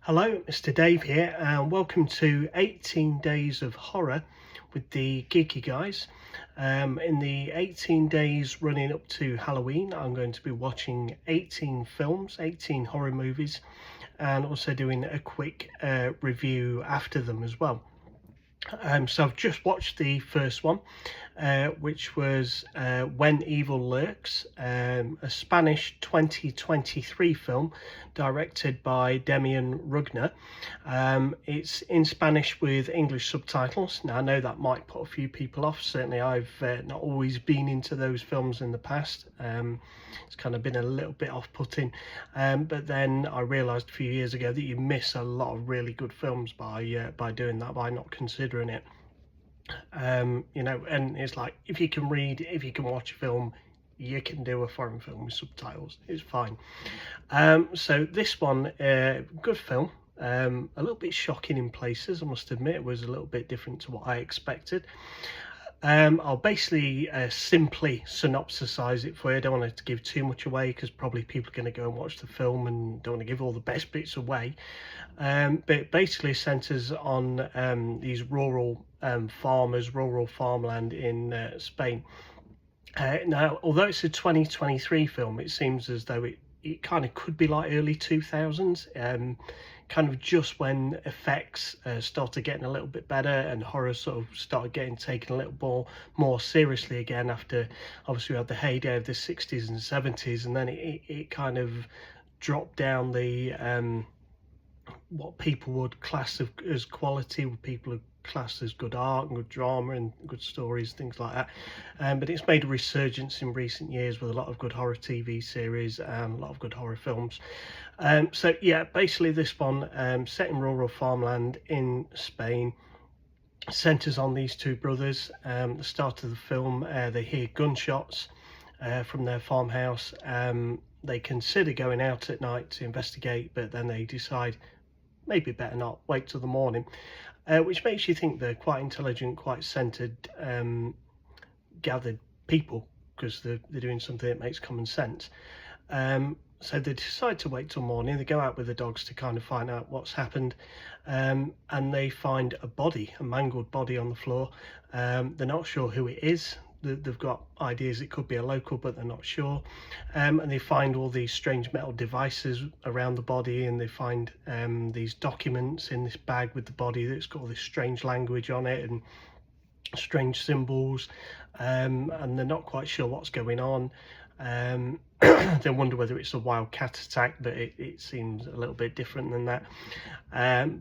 Hello, Mr. Dave here, and welcome to 18 Days of Horror with the Geeky Guys. In the 18 days running up to Halloween, I'm going to be watching 18 films, 18 horror movies, and also doing a quick review after them as well. So I've just watched the first one, which was When Evil Lurks, a Spanish 2023 film directed by Demian Rugner. It's in Spanish with English subtitles. Now I know that might put a few people off. Certainly I've not always been into those films in the past. It's kind of been a little bit off-putting, but then I realised a few years ago that you miss a lot of really good films by doing that, by not considering it. And it's like, if you can watch a film, you can do a foreign film with subtitles. It's fine. So this one, good film. A little bit shocking in places, I must admit. It was a little bit different to what I expected. I'll basically simply synopsisize it for you. I don't want to give too much away because probably people are going to go and watch the film and don't want to give all the best bits away. But it basically centres on these rural farmers, rural farmland in Spain. Now, although it's a 2023 film, it seems as though it kind of could be like early 2000s, kind of just when effects started getting a little bit better and horror sort of started getting taken a little more seriously again, after obviously we had the heyday of the 60s and 70s, and then it kind of dropped down the what people would class as quality, what people would class as good art and good drama and good stories, things like that. But it's made a resurgence in recent years with a lot of good horror TV series and a lot of good horror films. So yeah, basically this one, set in rural farmland in Spain, centres on these two brothers. At the start of the film, they hear gunshots from their farmhouse. They consider going out at night to investigate, but then they decide maybe better not, wait till the morning, which makes you think they're quite intelligent, quite centered, gathered people, because they're doing something that makes common sense. So they decide to wait till morning. They go out with the dogs to kind of find out what's happened, and they find a mangled body on the floor. They're not sure who it is. They've got ideas it could be a local, but they're not sure. And they find all these strange metal devices around the body, and they find these documents in this bag with the body that's got all this strange language on it and strange symbols, and they're not quite sure what's going on. They wonder whether it's a wild cat attack, but it seems a little bit different than that.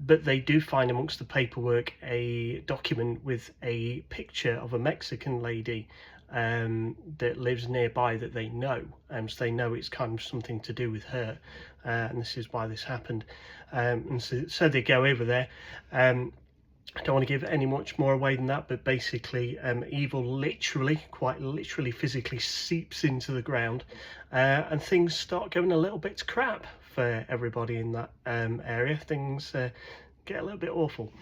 But they do find amongst the paperwork a document with a picture of a Mexican lady that lives nearby that they know, so they know it's kind of something to do with her, and this is why this happened. And so they go over there. I don't want to give any much more away than that, but basically evil quite literally physically seeps into the ground, and things start going a little bit to crap for everybody in that area. Things get a little bit awful.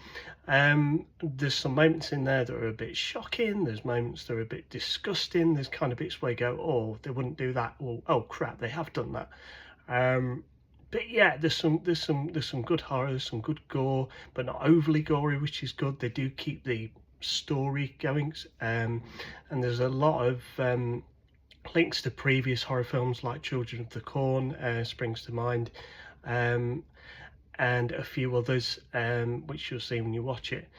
There's some moments in there that are a bit shocking, there's moments that are a bit disgusting, there's kind of bits where you go, oh, they wouldn't do that, or oh crap, they have done that. But yeah, there's some good horror, there's some good gore, but not overly gory, which is good. They do keep the story going, and there's a lot of links to previous horror films like Children of the Corn springs to mind, and a few others, which you'll see when you watch it.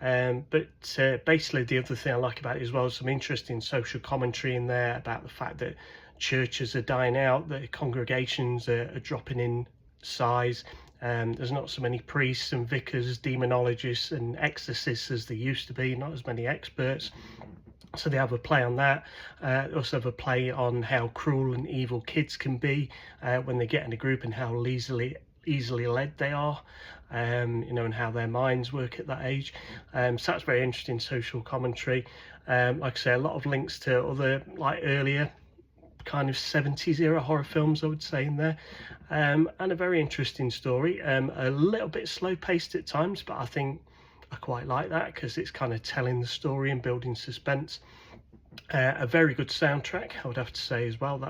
But basically the other thing I like about it as well is some interesting social commentary in there about the fact that churches are dying out, that congregations are dropping in size. There's not so many priests and vicars, demonologists and exorcists as there used to be, not as many experts. So they have a play on that. They also have a play on how cruel and evil kids can be when they get in a group, and how easily led they are, and how their minds work at that age. So that's very interesting social commentary. Like I say, a lot of links to other, like earlier kind of 70s era horror films, I would say, in there, and a very interesting story. A little bit slow paced at times, but I think I quite like that because it's kind of telling the story and building suspense. A very good soundtrack, I would have to say as well.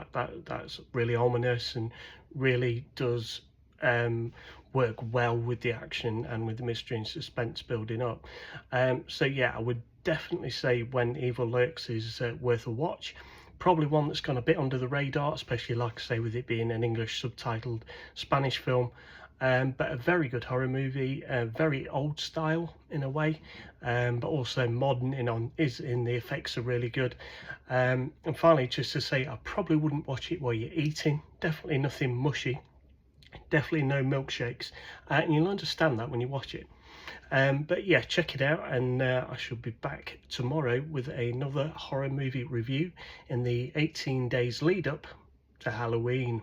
That's really ominous and really does work well with the action and with the mystery and suspense building up. So yeah, I would definitely say When Evil Lurks is worth a watch. Probably one that's gone a bit under the radar, especially like I say with it being an English subtitled Spanish film. But a very good horror movie, very old style in a way, but also modern in the effects are really good. And finally, just to say, I probably wouldn't watch it while you're eating. Definitely nothing mushy, definitely no milkshakes, and you'll understand that when you watch it. But yeah, check it out, and I shall be back tomorrow with another horror movie review in the 18 days lead up to Halloween.